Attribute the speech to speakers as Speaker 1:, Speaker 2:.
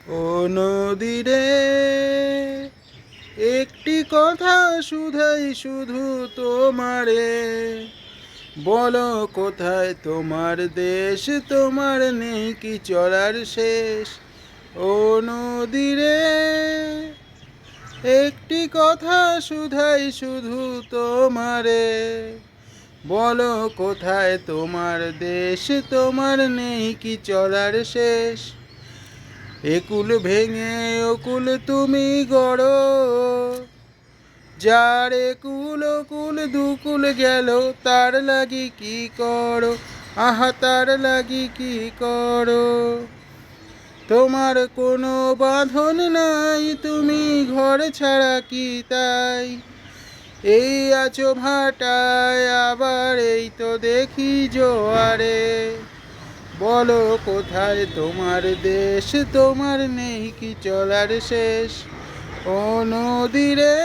Speaker 1: ও নদী রে, একটি কথা শুধাই শুধু তোমারে, বলো কোথায় তোমার দেশ, তোমার নেই কি চলার শেষ। ও নদী রে, একটি কথা শুধাই শুধু তোমারে, বলো কোথায় তোমার দেশ, তোমার নেই কি চলার শেষ। একুল ভেঙে অকুল তুমি গড়ো, যার একুল অকুল দুকুল গেল, তার লাগি কি করো, আহা তার লাগি কি করো। তোমার কোনো বাঁধন নাই, তুমি ঘর ছাড়া কি তাই, এই আছো ভাটায়, আবার এই তো দেখি জোয়ারে। বলো কোথায় তোমার দেশ, তোমার নেই কি চলার শেষ। ও নদী রে,